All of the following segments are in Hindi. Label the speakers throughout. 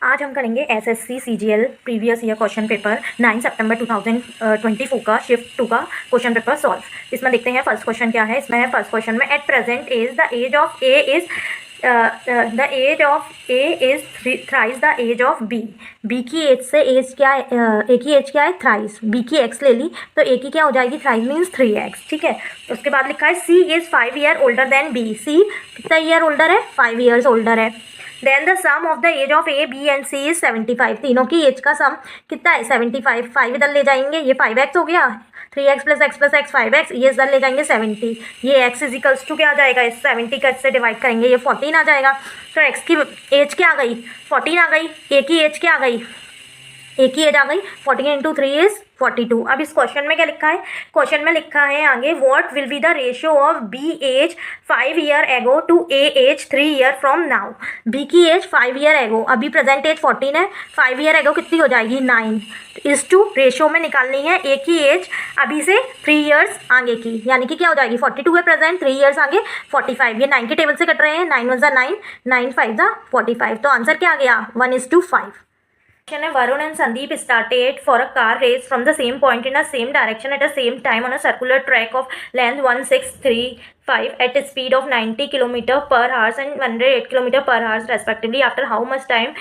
Speaker 1: आज हम करेंगे SSC CGL previous year question paper 9 सितंबर 2024 का शिफ्ट 2 का क्वेश्चन पेपर सॉल्व। इसमें देखते हैं फर्स्ट क्वेश्चन क्या है। इसमें फर्स्ट क्वेश्चन में at present is the age of A is the age of A is thrice the age of B. B की एज से एज क्या है, ए की एज क्या है थ्राइस। बी की एक्स ले ली तो ए की क्या हो जाएगी थ्राइस मीन्स 3x। ठीक है, उसके बाद लिखा है C is 5 year older than B. C कितना ईयर ओल्डर है, 5 ईयर्स ओल्डर है। Then the sum of the age of A B and C is 75। तीनों की एज का सम कितना है 75। 5 इधर ले जाएंगे, ये 5x हो गया, 3x प्लस x 5x, ये इधर ले जाएंगे 70। ये x इजिकल्स टू क्या आ जाएगा, इस 70 का इससे डिवाइड करेंगे, ये 14 आ जाएगा। तो x की एज क्या आ गई 14 आ गई, a की एज क्या आ गई, ए की एज आ गई 14 इंटू 3 इज 42। अब इस क्वेश्चन में क्या लिखा है, क्वेश्चन में लिखा है आगे what will be the ratio of B age 5 year ago to A age 3 year from now. B की एज 5 ईयर एगो, अभी प्रेजेंट एज 14 है, 5 ईयर एगो कितनी हो जाएगी 9। इस टू रेशियो में निकालनी है ए की एज अभी से 3 ईयर्स आगे की, यानी कि क्या हो जाएगी 42 है प्रेजेंट, 3 ईयर्स आगे 45। ये 9 के टेबल से कट रहे हैं, 9 1 9, 9 5 45। तो आंसर क्या आ गया 1:5। Varun and Sandeep started for a car race from the same point in a same direction at the same time on a circular track of length 1635 at a speed of 90 km per hour and 108 km per hour respectively. After how much time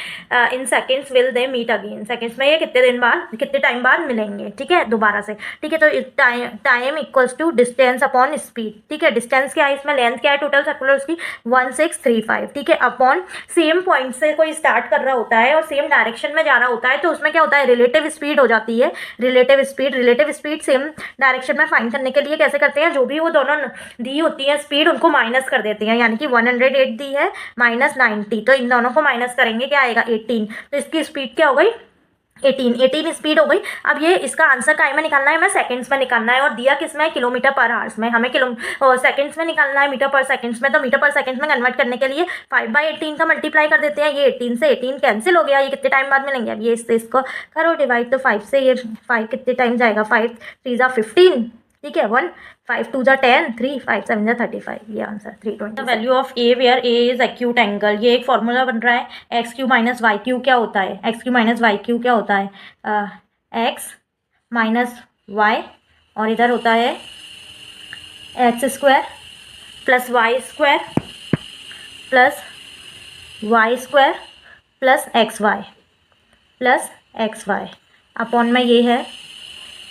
Speaker 1: in seconds will they meet again? seconds में ये कितने दिन बाद, कितने टाइम बाद मिलेंगे, ठीक है दोबारा से। ठीक है, तो time equals to distance upon speed. ठीक है, डिस्टेंस क्या है इसमें, लेंथ क्या है टोटल सर्कुलर उसकी 1635। ठीक है, अपॉन सेम पॉइंट से कोई स्टार्ट कर रहा होता है और सेम डायरेक्शन में जा रहा होता है, तो उसमें क्या होता है रिलेटिव स्पीड हो जाती है। रिलेटिव स्पीड सेम डायरेक्शन में फाइंड करने के लिए कैसे करते हैं, जो भी वो दोनों दी होती है स्पीड उनको माइनस कर देते हैं, यानी कि 108 दी है माइनस 90, तो इन दोनों को माइनस करेंगे क्या आएगा 18। तो इसकी स्पीड क्या हो गई 18 स्पीड हो गई। अब ये इसका आंसर काय में निकालना है, हमें सेकंड्स में निकालना है, और दिया किस में किलोमीटर पर आवर्स में, हमें सेकंड्स में निकालना है मीटर पर सेकंड्स में। तो मीटर पर सेकंड्स में कन्वर्ट करने के लिए 5/18 का मल्टीप्लाई कर देते हैं। ये 18 से 18 कैंसिल हो गया, ये कितने टाइम बाद मिलेंगे। अब ये इसको करो डिवाइड, तो 5 से ये 5 कितने टाइम जाएगा, 5 3 = 15। ठीक है, 1 5 2 = 10, 3 5 7 = 35। ये answer 320। Value of A where A is acute angle, ये एक फॉर्मूला बन रहा है। X Q minus Y Q क्या होता है, X Q minus Y Q क्या होता है, एक्स माइनस वाई, और इधर होता है X square plus Y square plus Y square plus X Y upon में ये है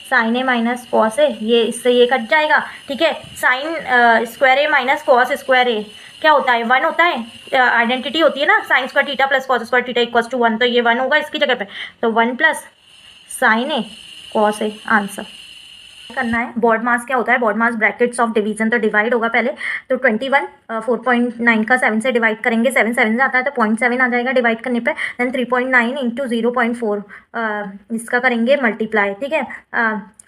Speaker 1: sine A minus cos A, ये इससे ये कट जाएगा। ठीक है, sine square A minus cos square A क्या होता है 1 होता है, आइडेंटिटी होती है ना, sine square theta plus cos square theta equals to 1, तो ये 1 होगा इसकी जगह पे, तो 1 plus sign A cos A answer करना है। बोर्ड मास क्या होता है, board mass brackets of division, तो डिवाइड होगा पहले, तो 21 4.9 का 7 से डिवाइड करेंगे, 7 7 से आता है तो 0.7 आ जाएगा डिवाइड करने पे। देन 3.9 इंटू 0.4 इसका करेंगे मल्टीप्लाई। ठीक है,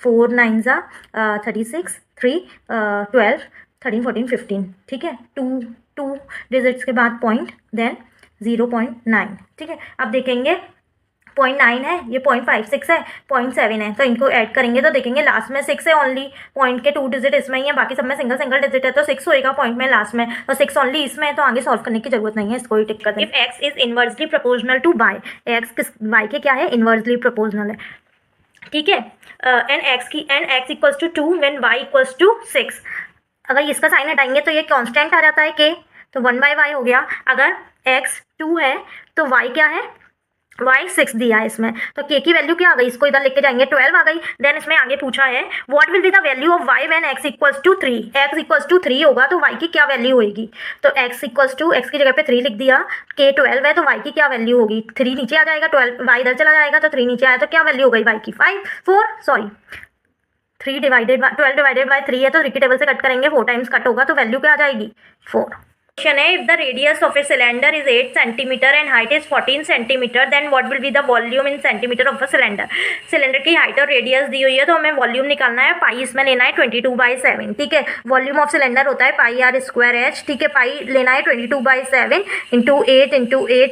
Speaker 1: 4 9 = 36, 3 12 13 14 15। ठीक है, 2 डिजिट्स के बाद पॉइंट, देन 0.9। ठीक है, अब देखेंगे 0.9 है, ये 0.56 है, 0.7 है, तो इनको ऐड करेंगे तो देखेंगे लास्ट में 6 है ओनली, पॉइंट के 2 डिजिट इसमें ही है, बाकी सब में सिंगल डिजिट है, तो 6 होएगा पॉइंट में लास्ट में, तो 6 ओनली इसमें है, तो आगे सॉल्व करने की जरूरत नहीं है, इसको ही टिक कर दें। If X is inversely proportional to Y, X किस वाई के क्या है इनवर्सली प्रोपोर्शनल है। ठीक है, and X equals to 2 when Y equals to 6। अगर इसका साइन हटाएंगे तो ये कांस्टेंट आ जाता है के, तो 1/y हो गया। अगर x 2 है तो y क्या है, y 6 दिया है इसमें, तो k की वैल्यू क्या आ गई, इसको इधर लेके जाएंगे 12 आ गई। देन इसमें आगे पूछा है what will be the value of y when x equals to 3। x equals to 3 होगा तो y की क्या वैल्यू होगी, तो x की जगह पे 3 लिख दिया, k 12 है तो y की क्या वैल्यू होगी, 3 नीचे आ जाएगा, 12 y इधर चला जाएगा, तो 3 नीचे आया तो क्या वैल्यू हो गई y की 3 डिवाइडेड बाय 12 डिवाइडेड बाय 3 है, तो 3 के टेबल से कट करेंगे, 4 टाइम्स कट होगा, तो वैल्यू क्या आ जाएगी 4। क्वेश्चन है if the radius of a cylinder is 8 centimetre and height is 14 centimetre then what will be the volume in centimetre of a cylinder. Cylinder की हाइट और रेडियस दी हुई है, तो हमें वॉल्यूम निकालना है, पाई इसमें लेना है 22/7। ठीक है, वॉल्यूम ऑफ सिलेंडर होता है पाई आर स्क्वायर एच। ठीक है, पाई लेना है 22/7 इंटू 8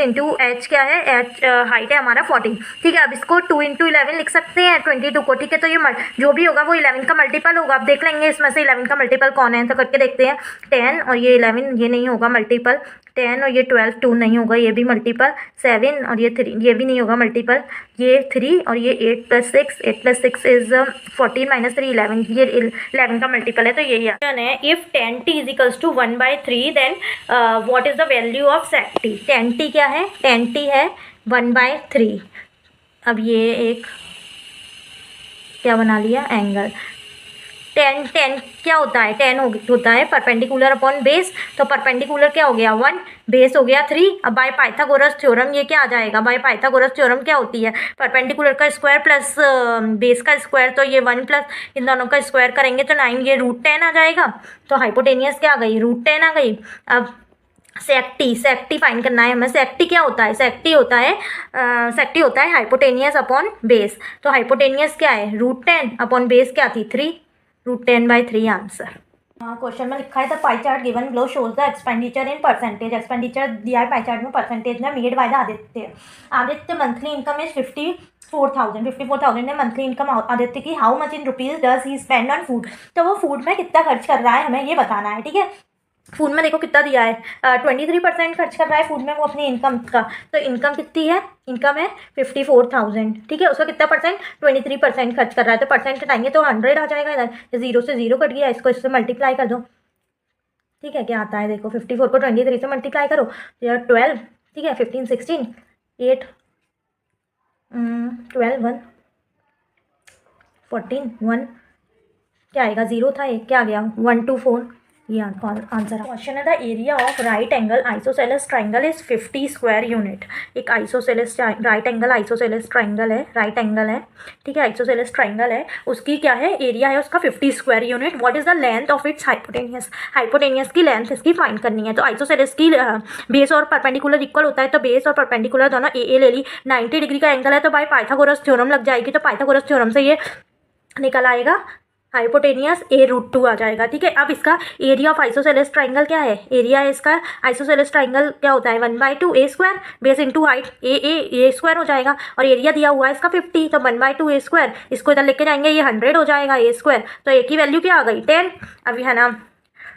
Speaker 1: इंटू एच क्या है, एच हाइट है हमारा 14। ठीक है, अब इसको 2 × 11 लिख सकते हैं 22 को। ठीक है, तो ये जो भी होगा वो 11 का मल्टीपल होगा। अब देख लेंगे इसमें से 11 का मल्टीपल कौन है, तो करके देखते हैं 10, और ये 11 ये नहीं होगा मल्टीपल, 10 और ये 12, 2 नहीं होगा, ये भी मल्टीपल, 7 और ये 3, ये भी नहीं होगा मल्टीपल, ये 3 और ये 8 + 6, 8 + 6 इज 14 - 3 11, ये 11 का मल्टीपल है, तो यही है। If 10t = 1/3 then what is the value of sec t। 10t क्या है, 10t है 1/3। अब ये एक क्या बना लिया, एंगल। 10 क्या होता है, 10 होता है परपेंडिकुलर अपॉन बेस, तो परपेंडिकुलर क्या हो गया 1, बेस हो गया 3। अब बाय पाइथागोरस थ्योरम ये क्या आ जाएगा, बाय पाइथागोरस थ्योरम क्या होती है, परपेंडिकुलर का स्क्वायर प्लस बेस का स्क्वायर, तो ये 1 प्लस इन दोनों का स्क्वायर करेंगे तो 9, ये √10 आ जाएगा। तो हाइपोटेनियस क्या आ गई, √10 आ गई। अब sec t फाइंड करना है हमें। sec t क्या होता है, sec t होता है हाइपोटेनियस अपॉन बेस। तो हाइपोटेनियस क्या है, √10 अपॉन बेस क्या थी 3, √10/3 आंसर। क्वेश्चन में लिखा है the pie chart given below shows the expenditure in percentage. Expenditure दिया है पाई चार्ट में परसेंटेज में, made by the Aditya monthly income is 54,000 है मंथली इनकम आदित्य की। How much in rupees does he spend on food. तो वो फूड में कितना खर्च कर रहा है हमें ये बताना है, ठीक है। फूड में देखो कितना दिया है, 23% खर्च कर रहा है फूड में वो अपनी इनकम का। तो इनकम कितनी है, इनकम है 54,000, ठीक है। उसका कितना परसेंट, 23% खर्च कर रहा है, तो परसेंट घटाएंगे तो 100 आ जाएगा इधर। 0 से 0 कट गया, इसको इससे मल्टीप्लाई कर दो, ठीक है। क्या आता है देखो, 54 को 23 से मल्टीप्लाई करो, 12, ठीक है। 15 16 8 12 1 14 1 क्या आएगा, 0 था, एक क्या आ गया 1 2 4, ये आंसर। क्वेश्चन है the area of right angle isosceles triangle is 50 square unit. एक isosceles right angle isosceles triangle है, राइट एंगल है, ठीक है, आइसोसेलेस ट्राइंगल है, उसकी क्या है, एरिया है उसका 50 square unit. What is the length of its hypotenuse. Hypotenuse की लेंथ इसकी फाइंड करनी है। तो आइसोसेलेस की बेस और परपेंडिकुलर इक्वल होता है, तो बेस और परपेंडिकुलर दोनों ए ले ली। 90 डिग्री का एंगल है, तो बाय पाइथागोरस थ्योरम लग जाएगी, तो पाइथागोरस थ्योरम से ये निकल आएगा हाइपोटेनियस a√2 आ जाएगा, ठीक है। अब इसका एरिया ऑफ आइसोसेलेस ट्राइंगल क्या है, एरिया है इसका आइसोसेलेस ट्राइंगल क्या होता है 1/2 a square, base into height A square हो जाएगा, और एरिया दिया हुआ है इसका 50, तो 1/2 a स्क्वायर, इसको इधर लेके जाएंगे ये 100 हो जाएगा a स्क्वायर, तो a की वैल्यू क्या आ गई 10। अभी है ना,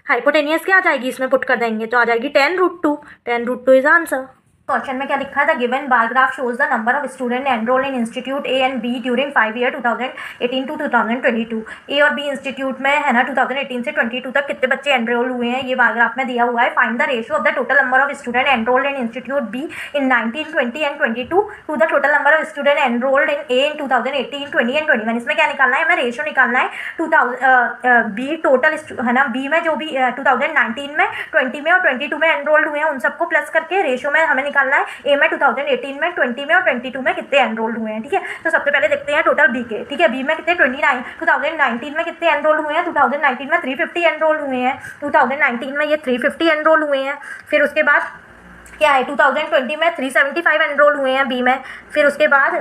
Speaker 1: हाइपोटेनियस क्या आ जाएगी, इसमें पुट कर देंगे तो आ जाएगी 10√2, 10√2 इज आंसर। क्वेश्चन में क्या लिखा है, the given bar graph shows the number of student enrol in institute A and B during 5 year 2018 to 2022। A और बी इंस्टीट्यूट में है ना 2018 से 22 तक कितने बच्चे एनरोल हुए हैं, ये बार ग्राफ में दिया हुआ है। Find the ratio of the total number of student enrolled in institute B in 19, 20 and 22 to the total number of student enrolled in A in 2018, 20 and 21। इसमें क्या निकालना है, हमें रेशियो निकालना है 2000 बी टोटल है ना, बी में जो भी 2019 में, 20 में और 22 में एनरोल्ड हुए हैं उन सबको प्लस करके रेशियो में हमें निकालना है ए में 2018 में, 20 में और 22 में कितने एनरोल्ड हुए हैं, ठीक है। तो सबसे पहले देखते हैं टोटल बी के, ठीक है। बी में कितने 2019 में कितने एनरोल्ड हुए हैं, 2019 में 350 एनरोल्ड हुए हैं, 2019 में ये 350 एनरोल हुए हैं। फिर उसके बाद क्या है 2020 में 375 एनरोल हुए हैं बी में। फिर उसके बाद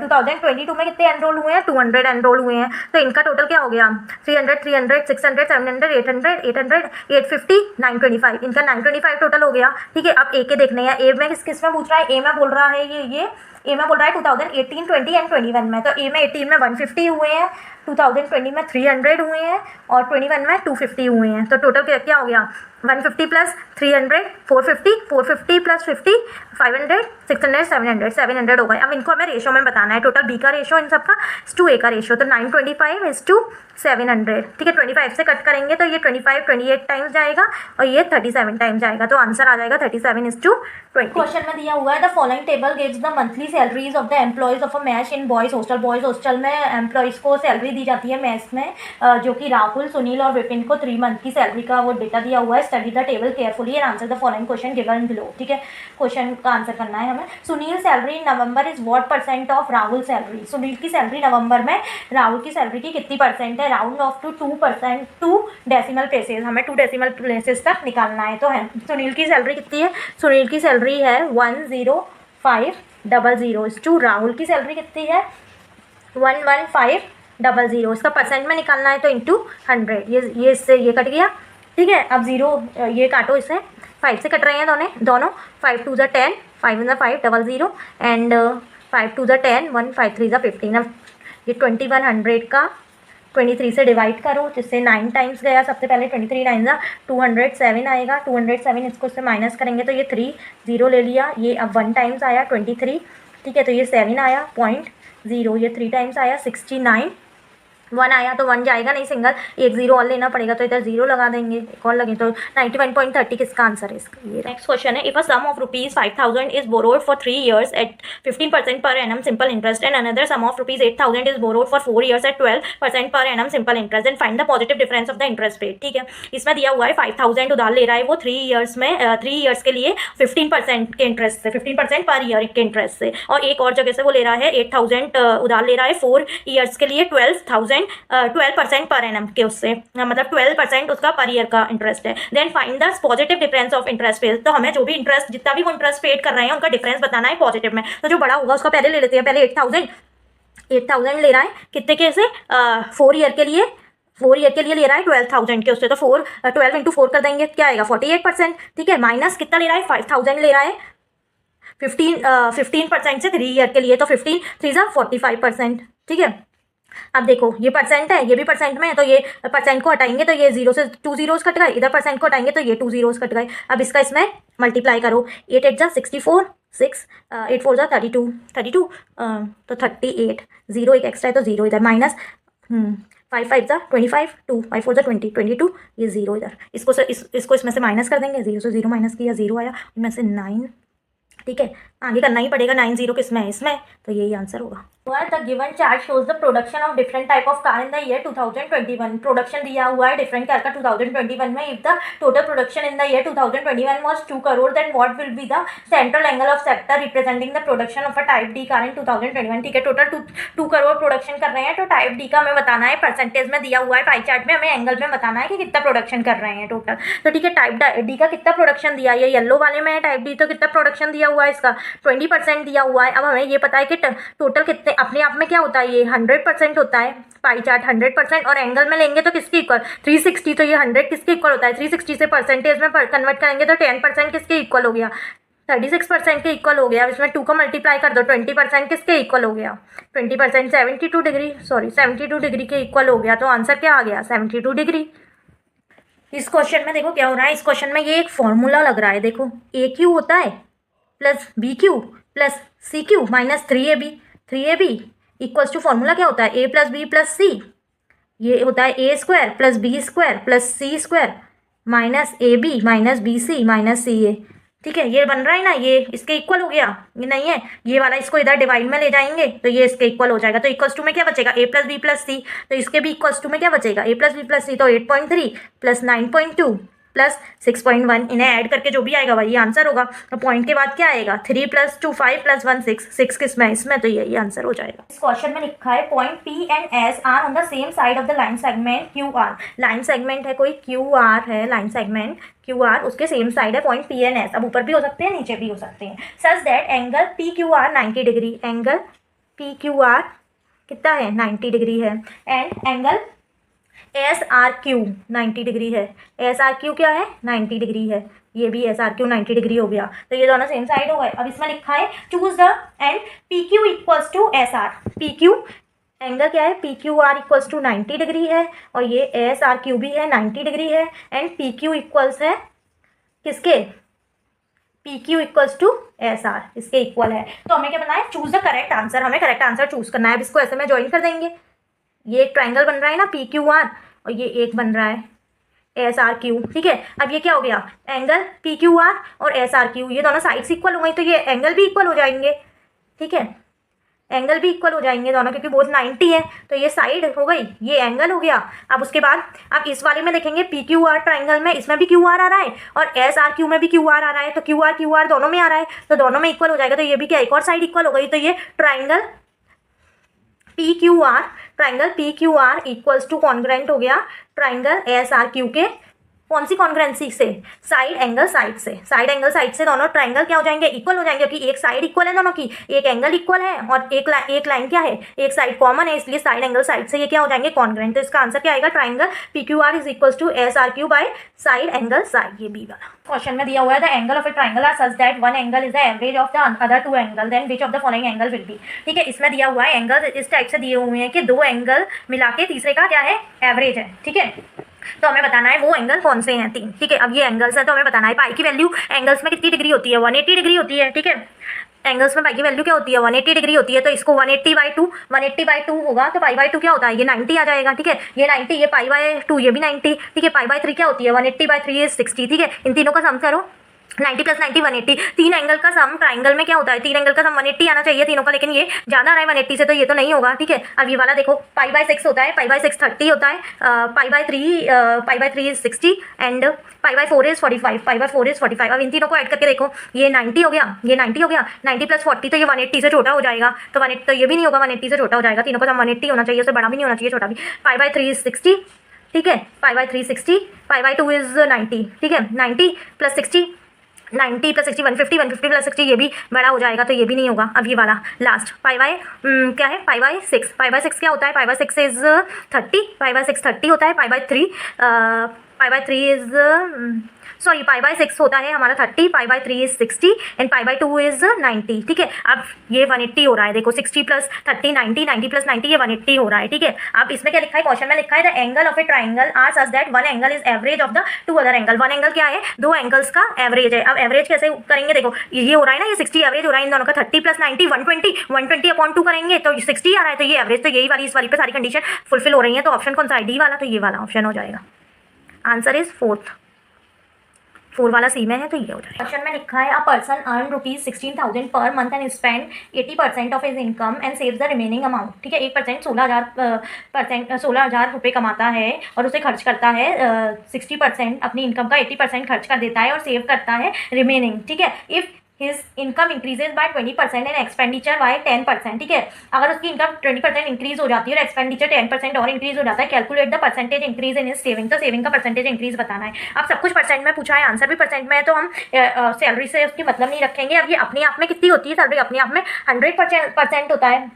Speaker 1: 2022 में कितने एनरोल हुए हैं, 200 एनरोल हुए हैं। तो इनका टोटल क्या हो गया 300, 300, 600, 700, 800, 800, 850, 925, इनका 925 टोटल हो गया, ठीक है। अब ए के देखने हैं, ए में किस में पूछ रहा है, ए में बोल रहा है ये ए में बोल रहा है 2018, 20 एंड 21 में। तो ए में 18 में 150 हुए हैं, 2020 में 300 हुए हैं और 21 में 250 हुए हैं। तो टोटल क्या हो गया 150 प्लस 300 450, 450 प्लस 50 500, 600, 700, 700 हो गए। अब इनको हमें रेशो में बताना है, टोटल बी का रेशो इन सबका टू ए का रेशो, तो 925:700, ठीक है। 25 से कट करेंगे तो ये 28 टाइम्स जाएगा और ये 37 टाइम्स जाएगा, तो आंसर आ जाएगा 37:20। क्वेश्चन में दिया हुआ है the following table gives the monthly salaries of the employees of a match in boys hostel. Boys hostel में एम्प्लॉयज को सैलरी दी जाती है मैच में, जो कि राहुल, सुनील और विपिन को 3 मंथ की सैलरी का वो डेटा दिया हुआ है। Study the table carefully and answer the following question given below, ठीक है। क्वेश्चन का आंसर करना है हमें। Sunil salary November is what percent of Rahul salary. Sunil की सैलरी नवंबर में राहुल की सैलरी की कितनी परसेंट है, round off to 2%, 2 decimal places, हमें 2 डेसिमल प्लेसेस तक निकालना है। तो है सुनील की सैलरी कितनी है, सुनील की सैलरी है 10500 टू राहुल की सैलरी कितनी है 11500। इसका परसेंट में निकालना है तो इंटू 100, ये इससे ये कट गया, ठीक है। अब 0 ये काटो, इससे 5 से कट रहे हैं दोनों 5 2 ज़ा 10, 5 1 ज़ा 500 एंड 5 2 ज़ा 10, 1 5 3 ज़ा 15। अब ये 2100 का 23 से डिवाइड करो, जिससे 9 टाइम्स गया सबसे पहले, 23 9 207 आएगा, 207 इसको से माइनस करेंगे तो ये 3 0 ले लिया, ये अब 1 टाइम्स आया 23, ठीक है, तो ये 7 आया 0.0, ये 3 टाइम्स आया 69, 1 आया तो 1 जाएगा नहीं सिंगल, एक 0 और लेना पड़ेगा तो इधर 0 लगा देंगे, एक और लगे तो 91.30 किसका आंसर है इसका। ये नेक्स्ट क्वेश्चन है, if a sum of rupees 5000 is borrowed for 3 years at 15% per annum simple interest and another sum of rupees 8000 is borrowed for 4 years at 12% per annum simple interest and find the positive difference of the interest rate. ठीक है, इसमें दिया हुआ है 5000 उधार ले रहा है वो 3 years में, 3 years के लिए 15% के इंटरेस्ट से, 15% पर ईयर के इंटरेस्ट से, और एक और जगह से वो ले रहा है 8000 उधार ले रहा है 4 years के लिए 12% पर एनम के, उससे मतलब 12% उसका पर ईयर का इंटरेस्ट है। Then find the positive difference of interest paid, तो हमें जो भी इंटरेस्ट, जितना भी वो इंटरेस्ट पेड कर रहे हैं उनका डिफरेंस बताना है पॉजिटिव में। तो जो बड़ा होगा उसका पहले ले लेते हैं, पहले 8000 ले रहा है कितने के से, 4 ईयर के लिए, 4 ईयर के लिए ले रहा है 12,000 के उससे, तो 12 × 4 कर देंगे, क्या आएगा 48%। ठीक है, माइनस कितना ले रहा है 5000 ले रहा है 15% से 3 ईयर के लिए, तो 15 3 45%। ठीक है, अब देखो ये परसेंट है, ये भी परसेंट में है, तो ये परसेंट को हटाएंगे तो ये 0 से 2 zeros कट गए, इधर परसेंट को हटाएंगे तो ये 2 zeros कट गए। अब इसका इसमें मल्टीप्लाई करो, 8 8 जा 64, 6 8 4 जा 32, तो 38, 0 एक एक्स्ट्रा है तो 0 इधर, माइनस 5 5 जा 25, 2 5 4 जा 20, 22, ये 0 इधर, इसको इसमें से माइनस कर देंगे, 0 से 0 माइनस किया 0 आया, इनमें से 9। ठीक है, आगे करना ही पड़ेगा, 9 0 किसमें है, इसमें, तो यही आंसर होगा। The given chart shows the production of different type of car in the year 2021। Production दिया हुआ है डिफरेंट कार का 2021 में। If the total production in the year 2021 was 2 crore, then what will be the central angle of sector representing the production of a type D car in 2021। ठीक है, टोटल 2 crore प्रोडक्शन कर रहे हैं, तो टाइप डी का हमें बताना है, परसेंटेज में दिया हुआ है, पाई चार्ट में हमें एंगल में बताना है कि कितना प्रोडक्शन कर रहे हैं टोटल। तो ठीक है, टाइप डी का कितना प्रोडक्शन दिया, ये येलो वाले में है टाइप डी, तो कितना प्रोडक्शन दिया हुआ है इसका 20% दिया हुआ है। अब हमें ये पता है कि टोटल कितने, अपने आप में क्या होता है, ये 100% होता है, पाई चार्ट 100%, और एंगल में लेंगे तो किसके इक्वल 360, तो ये 100 किसके इक्वल होता है, 360 से परसेंटेज में कन्वर्ट करेंगे तो 10% किसके इक्वल हो गया, 36% के इक्वल हो गया। अब इसमें 2 को मल्टीप्लाई कर दो, 20% किसके इक्वल हो गया, 20% 72 डिग्री, 72 डिग्री के इक्वल हो गया, तो आंसर क्या आ गया 72 डिग्री। इस क्वेश्चन में देखो क्या हो रहा है, इस क्वेश्चन में ये एक फॉर्मूला लग रहा है, देखो ए क्यू होता है plus B cube plus C cube minus 3ab equals to, formula क्या होता है, A plus B plus C, ये होता है A square plus B square plus C square minus A B minus B C minus C A. ठीक है, ये बन रहा है ना, ये इसके इक्वल हो गया, ये नहीं है ये वाला, इसको इधर डिवाइड में ले जाएंगे तो ये इसके इक्वल हो जाएगा, तो इक्वल्स टू में क्या बचेगा ए प्लस बी प्लस सी, तो इसके भी इक्वल्स टू में क्या बचेगा ए प्लस बी प्लस सी, तो 8.3 प्लस 9.2 प्लस 6.1, इन्हें ऐड करके जो भी आएगा वही आंसर होगा। तो पॉइंट के बाद क्या आएगा 3 + 2 5 + 1 6, 6 किसमें, इसमें, तो यही आंसर हो जाएगा। इस क्वेश्चन में लिखा है point P and S are on the same side of the line segment QR। Line segment है कोई, QR है लाइन सेगमेंट QR, उसके सेम साइड है पॉइंट P एंड S, अब ऊपर भी हो सकते हैं नीचे भी हो सकते हैं। Such that angle PQR 90 degree, angle PQR कितना है 90 डिग्री है, एंड एंगल SRQ 90 डिग्री है, SRQ क्या है 90 डिग्री है, ये भी SRQ 90 डिग्री हो गया, तो ये दोनों सेम साइड हो गए। अब इसमें लिखा है choose the and PQ equals to SR, PQ angle क्या है PQR इक्वल्स टू 90 डिग्री है, और ये SRQ भी है 90 डिग्री है, एंड PQ इक्वल्स है किसके, PQ इक्वल्स टू SR, इसके इक्वल है। तो हमें क्या बनाना है, चूज द करेक्ट आंसर, हमें करेक्ट आंसर चूज करना है। अब इसको ऐसे में ज्वाइन कर देंगे, ये एक ट्राइंगल बन रहा है ना PQR, और ये एक बन रहा है SRQ। ठीक है, अब ये क्या हो गया, एंगल PQR और SRQ, ये दोनों साइड्स इक्वल हो गई, तो ये एंगल भी इक्वल हो जाएंगे। ठीक है, एंगल भी इक्वल हो जाएंगे दोनों, क्योंकि बोथ 90 है, तो ये साइड हो गई, ये एंगल हो गया। अब उसके बाद अब इस वाले में देखेंगे PQR ट्राइंगल में, इसमें भी QR आ रहा है और SRQ में भी QR आ रहा है, तो QR दोनों में आ रहा है, तो दोनों में इक्वल हो जाएगा, तो ये भी क्या एक और साइड इक्वल हो गई, तो ये triangle PQR equals to congruent हो गया ट्राइंगल SRQ के कौन सी कॉन्ग्रुएंसी से? साइड एंगल साइड से। साइड एंगल साइड से दोनों ट्राइंगल क्या हो जाएंगे? इक्वल हो जाएंगे, क्योंकि एक साइड इक्वल है दोनों की, एक एंगल इक्वल है और एक लाइन क्या है? एक साइड कॉमन है, इसलिए साइड एंगल साइड से ये क्या हो जाएंगे? कॉन्ग्रुएंट। तो इसका आंसर क्या आएगा? Triangle PQR is equal to SRQ by side angle side. ये बी वाला क्वेश्चन में दिया हुआ है the angle of a triangle are such that one angle is the average of the other two angle, then which of the following angle will be. ठीक है, इसमें दिया हुआ है एंगल इस टाइप से दिए हुए हैं कि दो एंगल मिला के तीसरे का क्या है? एवरेज है। ठीक है, तो हमें बताना है वो एंगल कौन से हैं 3। ठीक है, अब ये एंगल्स है तो हमें बताना है पाई की वैल्यू एंगल्स में कितनी डिग्री होती है? 180 डिग्री होती है। ठीक है, एंगल्स में पाई की वैल्यू क्या होती है? 180 डिग्री होती है। तो इसको 180/2 होगा तो पाई/2 क्या होता है? ये 90 आ जाएगा। ठीक है, ये 90, ये पाई/2, ये भी 90। ठीक है, पाई/3 क्या होती है? 180/3 इज 60। ठीक है, इन तीनों का सम करो, 90 + 90 180। 3 एंगल का सम ट्राइंगल में क्या होता है? 3 एंगल का सम 180 आना चाहिए तीनों का, लेकिन ये ज़्यादा आ रहा है 180 से, तो ये तो नहीं होगा। ठीक है, अब ये वाला देखो, पाई/6 होता है, पाई/6 30 होता है, पाई/3 इज 60 एंड पाई/4 इज 45, पाई/4 इज 45। अब इन तीनों को ऐड करके देखो, ये 90 हो गया, ये 90 हो गया, 90 + 40 तो ये 180 से छोटा हो जाएगा, तो 180 तो ये भी नहीं होगा, 180 से छोटा हो जाएगा। तीनों का सम 180 होना चाहिए, उससे बड़ा भी नहीं होना चाहिए, छोटा भी। पाई/3 इज 60। ठीक है, पाई/3 60, पाई/2 इज 90। ठीक है, 90 + 60, 90 + 60 150, 150 + 60 ये भी बड़ा हो जाएगा, तो ये भी नहीं होगा। अब ये वाला लास्ट क्या है? पाई/6, पाई/6 क्या होता है? पाई/6 इज 30, पाई/6 30 होता है, पाई/3 इज सॉरी पाई/6 होता है हमारा 30, पाई/3 इज 60 एंड पाई/2 इज 90। ठीक है, अब ये 180 हो रहा है, देखो 60 + 30 90, 90 + 90 ये 180 हो रहा है। ठीक है, अब इसमें क्या लिखा है? क्वेश्चन में लिखा है the angle of a triangle are such that one angle is average of the two other angle. One angle क्या है? दो एंगल्स का एवरेज है। अब एवरेज कैसे करेंगे? देखो ये हो रहा है ना, ये 60 एवरेज हो रहा है इन दोनों का, 30 + 90 120, 120/2 करेंगे तो 60 आ रहा है, तो ये एवरेज, तो यही वाली इस वाली पे सारी कंडीशन फुलफिल हो रही है। तो ऑप्शन कौन सा है? डी वाला, तो ये वाला ऑप्शन हो जाएगा। आंसर इज 4 वाला सी में है, तो ये हो जाएगा। क्वेश्चन में लिखा है a person earn ₹16,000 per month and spend 80% of his income and saves the remaining amount. ठीक है, 1% 16,000 रुपये कमाता है और उसे खर्च करता है 60%, अपनी इनकम का 80% खर्च कर देता है और सेव करता है रिमेनिंग। ठीक है, if his income increases by 20% and expenditure bye 10%। ठीक है, अगर उसकी इनकम 20% इंक्रीज हो जाती है और एक्सपेंडिचर 10% और इंक्रीज हो जाता है, calculate the percentage increase in his saving. तो सेविंग का परसेंटेज इंक्रीज बताना है। अब सब कुछ परसेंट में पूछा है, आंसर भी परसेंट में है, तो हम सैलरी से उसकी मतलब नहीं रखेंगे। अब ये अपने आप में कितनी होती है? सैलरी अपने आप में 100% होता है।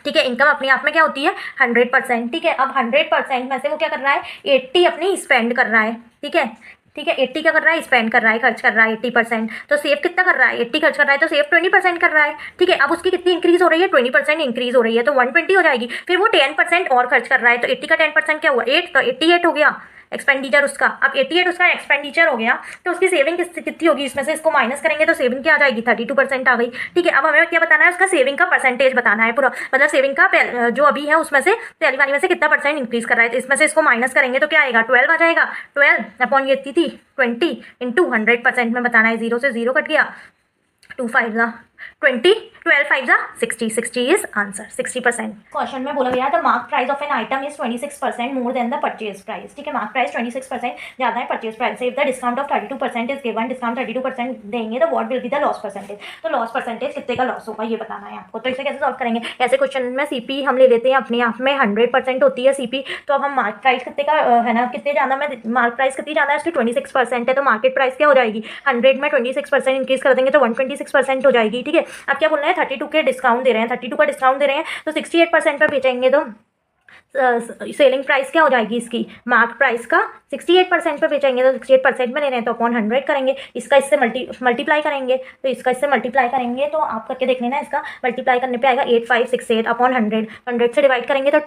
Speaker 1: ठीक है, इनकम अपने आप में क्या होती है? 100%। ठीक है, अब 100% में से वो क्या कर रहा है? 80 अपनी स्पेंड कर रहा है। ठीक है, 80 क्या कर रहा है? स्पेंड कर रहा है, खर्च कर रहा है 80%। तो सेव कितना कर रहा है? 80 खर्च कर रहा है, तो सेव 20% कर रहा है। ठीक है, अब उसकी कितनी इंक्रीज हो रही है? 20% इंक्रीज हो रही है, तो 120 हो जाएगी। फिर वो 10% और खर्च कर रहा है, तो 80 का 10% क्या हुआ? 8, तो 88 हो गया एक्सपेंडिचर उसका। अब 88 उसका एक्सपेंडिचर हो गया, तो उसकी सेविंग कितनी होगी? इसमें से इसको माइनस करेंगे तो सेविंग क्या आ जाएगी? 32% आ गई। ठीक है, अब हमें क्या बताना है? उसका सेविंग का परसेंटेज बताना है पूरा, मतलब सेविंग का जो अभी है उसमें से पहली वाली में से कितना परसेंट इंक्रीज कर रहा है, तो इसमें से इसको माइनस करेंगे तो क्या आएगा? 12 आ जाएगा। 12 ये थी 20 इंटू 100% में बताना है, 0 से 0 कट गया, 2 5 20, 12 5 60, 60 इज आंसर, 60%। क्वेश्चन में बोला गया the mark price of an item is 26% more than the purchase price. ठीक है, मार्क प्राइस 26% ज़्यादा है परचेज प्राइस से। If the discount of 32% is given, discount 32% देंगे तो what will be the loss percentage. तो लॉस परसेंटेज कितने का लॉस होगा ये बताना है आपको। तो इसे कैसे सॉल्व करेंगे? ऐसे क्वेश्चन में सीपी हम ले लेते हैं, अपने आप में 100% होती है सीपी, तो अब हम मार्क प्राइस कितने का है ना, कितने ज़्यादा में मार्क प्राइस कितनी ज़्यादा है? उसकी 26% है, तो मार्केट प्राइस क्या हो जाएगी? 100 में 26% इंक्रीज कर देंगे तो 126% हो जाएगी। ठीक है, अब क्या बोलना है? 32 के डिस्काउंट दे रहे हैं, 32 का डिस्काउंट दे रहे हैं, तो 68% पर बेचेंगे तो सेलिंग प्राइस क्या हो जाएगी इसकी? मार्क प्राइस का 68% पे बेचेंगे, तो 68% में ले रहे हैं तो अपॉन 100 करेंगे, इसका इससे मल्टीप्लाई करेंगे, तो इसका इससे मल्टीप्लाई करेंगे, तो आप करके देख लेना, इसका मल्टीप्लाई करने पे आएगा 8568 अपॉन 100, 100 से डिवाइड करेंगे तो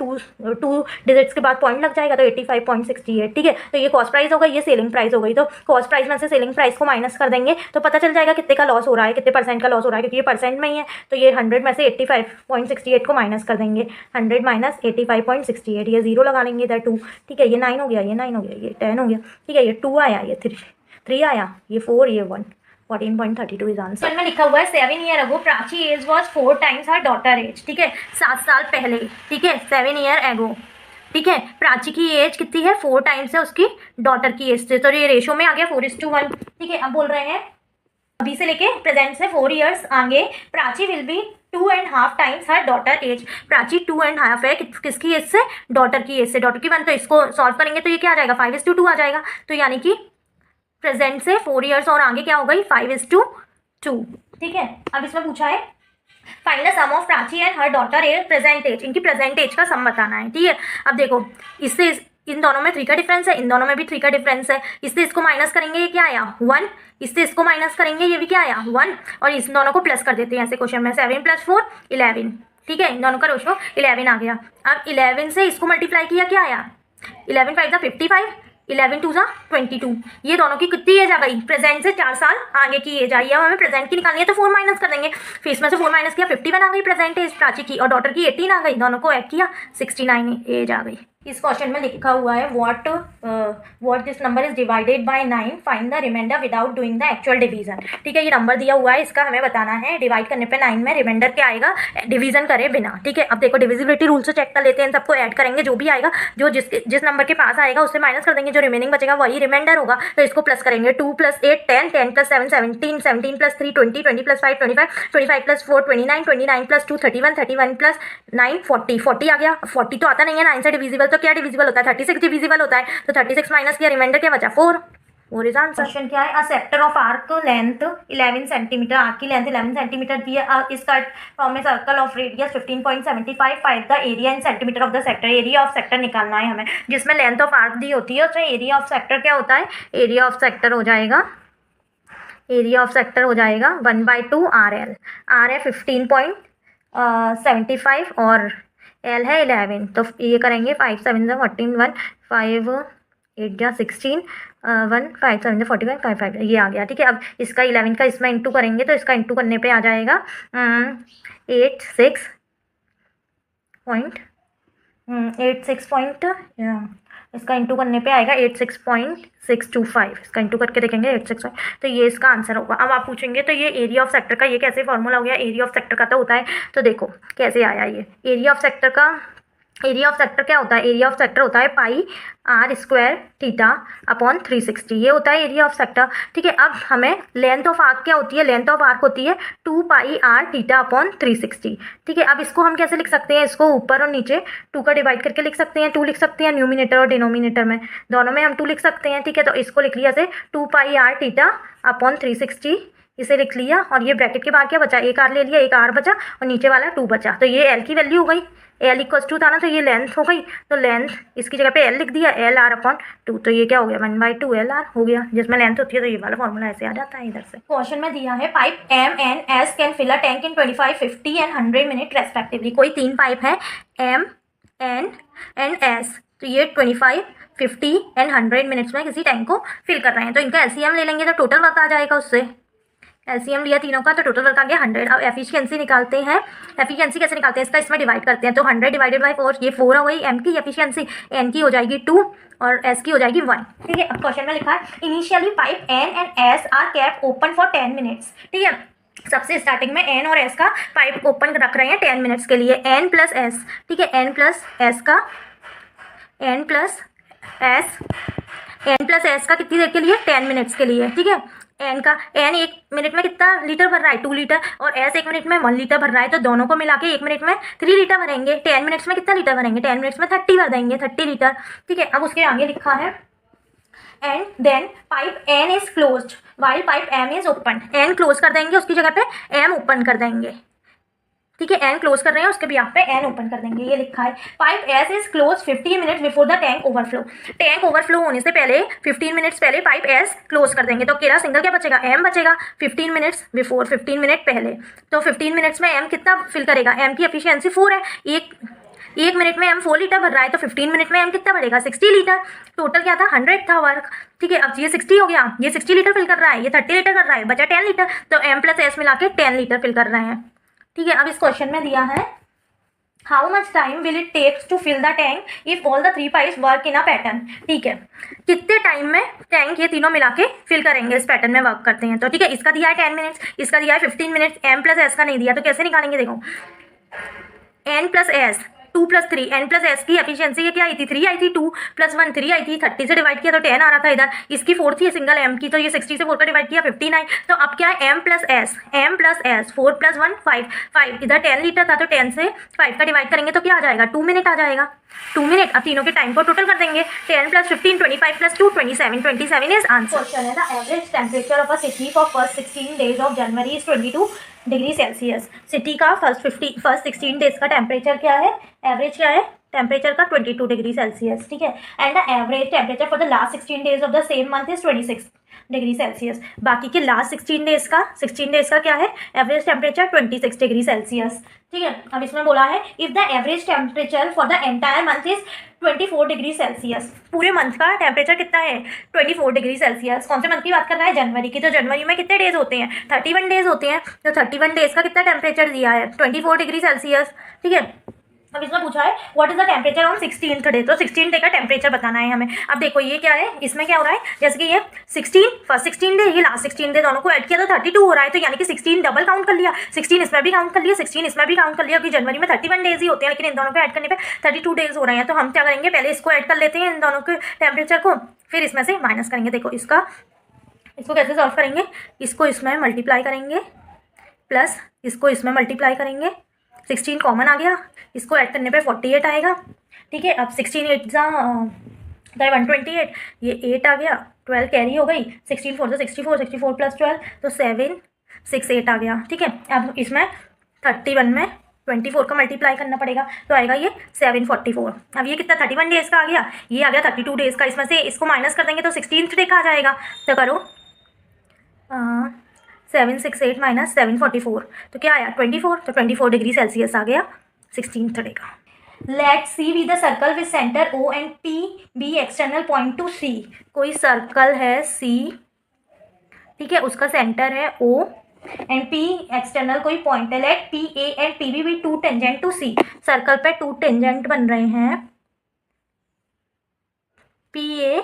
Speaker 1: टू डिजिट्स के बाद पॉइंट लग जाएगा, तो 85.68। ठीक है, तो ये कॉस्ट प्राइस हो गई, ये सेलिंग प्राइस हो गई, तो कॉस्ट प्राइस में से सेलिंग प्राइस को माइनस कर देंगे तो पता चल जाएगा कितने का लॉस हो रहा है, कितने परसेंट का लॉस हो रहा है, क्योंकि ये परसेंट में ही है, तो ये 100 में से 85.68 को माइनस कर देंगे, 100 माइनस 85.68, ये 0 लगा लेंगे इधर 2। ठीक है, ये 9 हो गया, ये 9 हो गया, ये 10 हो गया। ठीक है, ये 2 आया, ये 3 आया, ये 4, ये 1, 14.32 इज आंसर। में लिखा हुआ है 7 year ago Prachi age was 4 times her daughter age. ठीक है, 7 साल पहले, ठीक है, 7 ईयर एगो, ठीक है, प्राची की एज कितनी है? 4 टाइम्स है उसकी डॉटर की एज से, तो ये रेशो में आ गया 4:1। ठीक है, अब बोल रहे हैं अभी से लेके प्रेजेंट से 4 ईयर्स आगे Prachi will be 2.5 times her daughter age. Prachi 2.5 है किसकी एज से? डॉटर की एज से। डॉटर की 1, तो इसको सॉल्व करेंगे तो ये क्या आ जाएगा? 5:2 आ जाएगा, तो यानी कि प्रेजेंट से 4 ईयर्स और आगे क्या हो गई 5:2। ठीक है, अब इसमें पूछा है find the sum of Prachi and her daughter age present age, इनकी प्रेजेंट एज का सम बताना है। ठीक है, अब देखो इससे इन दोनों में 3 का डिफरेंस है, इन दोनों में भी 3 का डिफरेंस है। इससे इसको माइनस करेंगे, ये क्या आया 1, इससे इसको माइनस करेंगे, ये भी क्या आया 1, और इस दोनों को प्लस कर देते हैं ऐसे क्वेश्चन में। 7 + 4 11। ठीक है, इन दोनों का रेशो 11 आ गया। अब 11 से इसको मल्टीप्लाई किया, क्या आया 11 × 5 = 55, 11 × 2 = 22। ये दोनों की कितनी एज आ गई, प्रेजेंट से 4 साल आगे की एज आई है। अब हमें प्रेजेंट की निकालनी है तो 4 माइनस कर देंगे। फिर इसमें से 4 माइनस किया 51 आ गई प्रेजेंट एज प्राची की, और डॉटर की 18 आ गई। दोनों को ऐड किया 69 एज आ गई। इस क्वेश्चन में लिखा हुआ है what this number is divided by 9, find the remainder without doing the actual division. ठीक है, ये नंबर दिया हुआ है, इसका हमें बताना है डिवाइड करने पे 9 में रिमाइंडर क्या आएगा डिवीजन करे बिना। ठीक है, अब देखो डिविजिबिलिटी रूल से चेक कर लेते हैं, सबको ऐड करेंगे, जो भी आएगा जो जिस नंबर के पास आएगा उससे माइनस कर देंगे, जो रिमेनिंग बचेगा वही रिमाइंडर होगा। तो इसको प्लस करेंगे, 2 + 8 10, 10 + 7 17, 17 + 3 20, 20 + 5 25, 25 + 4 29, 29 + 2 31, 31 + 9 40, 40 आ गया। 40 तो आता नहीं है 9 से डिविजिबल, तो क्या डिविजिबल होता है 36 डिविजिबल होता है। तो 36 माइनस किया, रिमाइंडर क्या बचा 4। और इज आंसर। क्वेश्चन क्या है, a sector of arc length 11 centimetre, arc की लेंथ 11 सेंटीमीटर दी है, इस cut from a circle of radius 15.75, find the area in centimetre of the sector. Area of sector निकालना है हमें, जिसमें लेंथ ऑफ आर्क दी होती है उसमें एरिया ऑफ सेक्टर क्या होता है, एरिया ऑफ सेक्टर हो जाएगा 1/2 RL। R है 15.75 और L है 11, तो ये करेंगे 5 × 7 = 14, 1 5 8 × 16, 1 5 7 = 45, 5 5 ये आ गया। ठीक है, अब इसका 11 का इसमें इंटू करेंगे, तो इसका इंटू करने पे आ जाएगा इसका इंटू करने पे आएगा 86.625। इसका इंटू करके देखेंगे 86, तो ये इसका आंसर होगा। अब आप पूछेंगे तो ये एरिया ऑफ सेक्टर का ये कैसे फॉर्मूला हो गया, एरिया ऑफ सेक्टर का तो होता है, तो देखो कैसे आया ये एरिया ऑफ सेक्टर का। एरिया ऑफ सेक्टर क्या होता है, एरिया ऑफ सेक्टर होता है πr² θ/360, ये होता है एरिया ऑफ सेक्टर। ठीक है, अब हमें लेंथ ऑफ आर्क क्या होती है, लेंथ ऑफ आर्क होती है 2πr/360। ठीक है, अब इसको हम कैसे लिख सकते हैं, इसको ऊपर और नीचे 2 का डिवाइड करके लिख सकते हैं, 2 लिख सकते हैं न्यूमिनेटर और डिनोमिनेटर में, दोनों में हम 2 लिख सकते हैं। ठीक है, तो इसको लिख लिया से 2πr/360 इसे लिख लिया, और ये ब्रैकेट के बाद क्या बचा, एक आर ले लिया, एक आर बचा और नीचे वाला 2 बचा, तो ये एल की वैल्यू हो गई। L = 2 था ना, तो ये लेंथ हो गई, तो लेंथ इसकी जगह पे L लिख दिया, LR/2, तो ये क्या हो गया 1/2 LR हो गया, जिसमें लेंथ होती है। तो ये वाला फॉर्मूला ऐसे आ जाता है इधर से। क्वेश्चन में दिया है pipe M and S can fill a tank in 25, 50 and 100 minute respectively. कोई 3 पाइप है M, N and S, तो ये 25, 50 and 100 मिनट्स में किसी टैंक को फिल कर रहे हैं। तो इनका LCM ले लेंगे तो टोटल वर्क आ जाएगा, उससे LCM लिया तीनों का तो टोटल वर्क आ गया 100। अब एफिशिएंसी निकालते हैं, एफिशिएंसी कैसे निकालते हैं, इसका इसमें डिवाइड करते हैं, तो 100 / 4, ये 4 हो गई M की एफिशिएंसी, N की हो जाएगी 2 और S की हो जाएगी 1। ठीक है, अब क्वेश्चन में लिखा है initially pipe N and S are kept open for 10 minutes. ठीक है, सबसे स्टार्टिंग में N और S का पाइप ओपन रख रहे हैं 10 मिनट्स के लिए, N + S। ठीक है, N + S का कितनी देर के लिए, 10 मिनट्स के लिए। ठीक है, N 1 मिनट में कितना लीटर भर रहा है 2 लीटर, और S 1 मिनट में 1 लीटर भर रहा है, तो दोनों को मिला के 1 मिनट में 3 लीटर भरेंगे। 10 मिनट्स में कितना लीटर भरेंगे, 10 मिनट्स में 30 भर देंगे, 30 लीटर। ठीक है, अब उसके आगे लिखा है and then pipe N is closed while pipe M is open. N close कर देंगे, उसकी जगह पे M ओपन कर देंगे। ठीक है, N क्लोज कर रहे हैं, उसके भी यहाँ पे N ओपन कर देंगे। ये लिखा है pipe S is close 15 minutes before the tank overflow. Tank overflow होने से पहले 15 मिनट्स पहले पाइप S क्लोज कर देंगे, तो केरा सिंगल क्या बचेगा, M बचेगा 15 मिनट्स बिफोर, 15 मिनट पहले। तो 15 मिनट्स में M कितना फिल करेगा, M की एफिशिएंसी 4 है, एक मिनट में M 4 लीटर भर रहा है, तो 15 मिनट में M कितना बढ़ेगा 60 लीटर। टोटल क्या था 100 था वर्क। ठीक है, अब ये 60 हो गया, ये 60 लीटर फिल कर रहा है, ये 30 लीटर कर रहा है, बचा 10 लीटर, तो M + S मिला के 10 लीटर फिल कर रहे हैं। ठीक है, अब इस क्वेश्चन में दिया है how much time will it takes to fill the tank if all the 3 pipes work in a pattern. ठीक है, कितने टाइम में टैंक ये तीनों मिला के फिल करेंगे, इस पैटर्न में वर्क करते हैं। तो ठीक है, इसका दिया है 10 मिनट्स, इसका दिया है 15 मिनट्स, M + S का नहीं दिया, तो कैसे निकालेंगे, देखो N + S 2+3 n+s की एफिशिएंसी क्या आई थी 3 आई थी, 2+1 3 आई थी, 30 से डिवाइड किया तो 10 आ रहा था इधर, इसकी 4 थी सिंगल m की, तो ये 60 से 4 का डिवाइड किया 15 आई। तो अब क्या है m+s 4+1 5 इधर 10 लीटर था तो 10 से 5 का डिवाइड करेंगे तो क्या आ जाएगा 2 मिनट आ जाएगा, 2 मिनट। अब तीनों के टाइम को टोटल कर देंगे 10 + 15 25 + 2 27 इज आंसर। क्वेश्चन है the average temperature of a city for first 16 days of January is 22 degree Celsius. City का फर्स्ट 16 डेज का टेम्परेचर क्या है, एवरेज क्या है टेम्परेचर का 22 डिग्री सेल्सियस, ठीक है। And the average temperature for the last 16 days of the same month is 26 degree Celsius. बाकी के लास्ट 16 डेज का क्या है एवरेज टेम्परेचर 26 डिग्री सेल्सियस, ठीक है। अब इसमें बोला है if the average temperature for the entire month is 24 degree Celsius. पूरे मंथ का टेम्परेचर कितना है 24 डिग्री सेल्सियस। कौन से मंथ की बात कर रहा है जनवरी की, तो जनवरी में कितने डेज होते हैं 31 डेज होते हैं, तो 31 डेज का कितना टेम्परेचर दिया है 24 डिग्री सेल्सियस, ठीक है। अब इसमें पूछा है what is the temperature on 16th day, तो 16 डे का टेम्परेचर बताना है हमें। अब देखो ये क्या है, इसमें क्या हो रहा है जैसे कि ये 16 डे ये लास्ट 16 डे दोनों को ऐड किया तो 32 हो रहा है, तो यानी कि 16 डबल काउंट कर लिया, 16 इसमें भी काउंट कर लिया, 16 इसमें भी काउंट कर लिया, क्योंकि जनवरी में 31 डेज ही होते हैं, लेकिन इन दोनों को ऐड करने पे 32 डेज हो रहे हैं। तो हम क्या करेंगे पहले इसको ऐड कर लेते हैं इन दोनों के टेम्परेचर को, फिर इसमें से माइनस करेंगे। देखो इसको कैसे सॉल्व करेंगे, इसको इसमें मल्टीप्लाई करेंगे प्लस इसको इसमें मल्टीप्लाई करेंगे, 16 कॉमन आ गया, इसको ऐड करने पे 48 आएगा, ठीक है। अब 16 8 जा 128, ये 8 आ गया, 12 कैरी हो गई, 16 4 64 64 + 12 तो 7 6 8 आ गया, ठीक है। अब इसमें 31 में 24 का मल्टीप्लाई करना पड़ेगा तो आएगा ये 744। अब ये कितना 31 डेज़ का आ गया, ये आ गया 32 डेज़ का, इसमें से इसको माइनस कर देंगे तो 16th डे का आ जाएगा। तो करो 768 - 744 तो क्या आया 24, तो 24 डिग्री सेल्सियस आ गया 16th डे का। Let C be the circle with centre O and P be external point to C। कोई सर्कल है C, ठीक है, उसका सेंटर है O एंड P एक्सटर्नल कोई पॉइंट है, let PA and PB be 2 tangent to C। Circle पे 2 टेंजेंट बन रहे हैं PA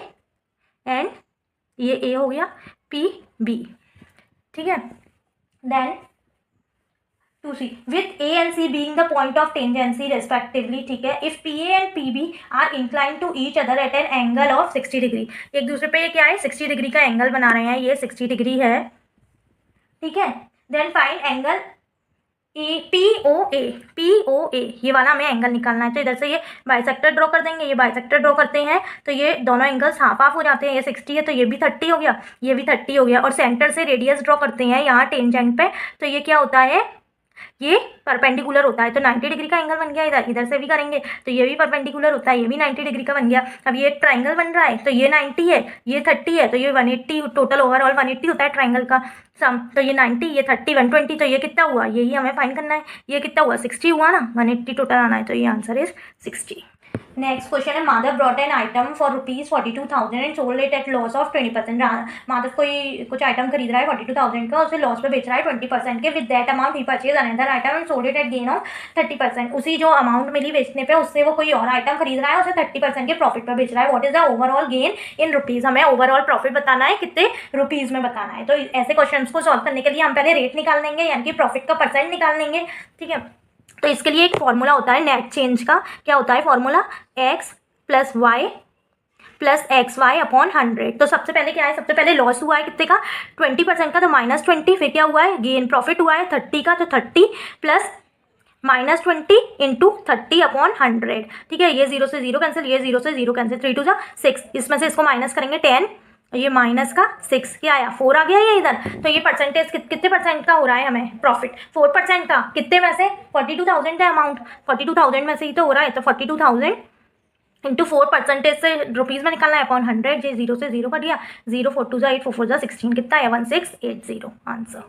Speaker 1: एंड ये A हो गया PB, ठीक है। Then to C with A and C being the point of tangency respectively, ठीक है। If PA and PB are incline to each other at an angle of 60 degree, एक दूसरे पे ये क्या है 60 डिग्री का एंगल बना रहे हैं, ये 60 डिग्री है, ठीक है। देन फाइंड एंगल POA, ये वाला हमें एंगल निकालना है। तो इधर से ये बाइसेक्टर ड्रॉ कर देंगे, ये बाइसेक्टर ड्रॉ करते हैं तो ये दोनों एंगल्स हाफ हाफ हो जाते हैं, ये 60 है तो ये भी 30 हो गया, ये भी 30 हो गया। और सेंटर से रेडियस ड्रॉ करते हैं यहाँ टेंजेंट पे, तो ये क्या होता है ये परपेंडिकुलर होता है, तो 90 डिग्री का एंगल बन गया। इधर से भी करेंगे तो ये भी परपेंडिकुलर होता है, ये भी 90 डिग्री का बन गया। अब ये एक ट्राइंगल बन रहा है तो ये 90 है, ये 30 है, तो ये 180 टोटल ओवरऑल 180 होता है ट्राइंगल का सम। तो ये 90 ये 30 120, तो ये कितना हुआ यही हमें फाइंड करना है, ये कितना हुआ 60 हुआ ना, 180 टोटल आना है, तो ये आंसर इज 60। नेक्स्ट क्वेश्चन है Madhav brought an item for ₹42,000 and sold it at loss of 20%। Madhav कोई कुछ आइटम खरीद रहा है 42,000 का, उसे लॉस पे बेच रहा है 20% के। With that amount he purchase another item and sold it at gain of 30%। उसी जो अमाउंट मिली बेचने पे उससे वो कोई और आइटम खरीद रहा है, उसे 30% के प्रॉफिट पर बेच रहा है। What is the overall gain in rupees, हमें ओवरऑल प्रॉफिट बताना है कितने रुपीज में बताना है। तो ऐसे क्वेश्चन को सॉल्व करने के लिए हम पहले रेट निकाल लेंगे, यानी कि प्रॉफिट का परसेंट निकाल लेंगे, ठीक है। तो इसके लिए एक फॉर्मूला होता है नेट चेंज का, क्या होता है फॉर्मूला x + y + xy/100। तो सबसे पहले क्या है, सबसे पहले लॉस हुआ है कितने का 20% का, तो -20। फिर क्या हुआ है गेन प्रॉफिट हुआ है 30 का, तो 30 प्लस -20 इंटू 30/100, ठीक है। ये 0 से 0 कैंसिल, ये 0 से 0 कैंसिल, 3 2 6, इसमें से इसको माइनस करेंगे 10, ये माइनस का 6 क्या आया 4 आ गया ये इधर। तो ये परसेंटेज कितने परसेंट का हो रहा है हमें प्रॉफिट 4% का। कितने में से 42,000 है अमाउंट, 42,000 में से ही तो हो रहा है, तो 42,000 इंटू 4% से रुपीज़ में निकालना है अपॉन 100। ये 0 से 0 कट गया, 0 4 2 8 4 4 16 कितना है 1680 आंसर।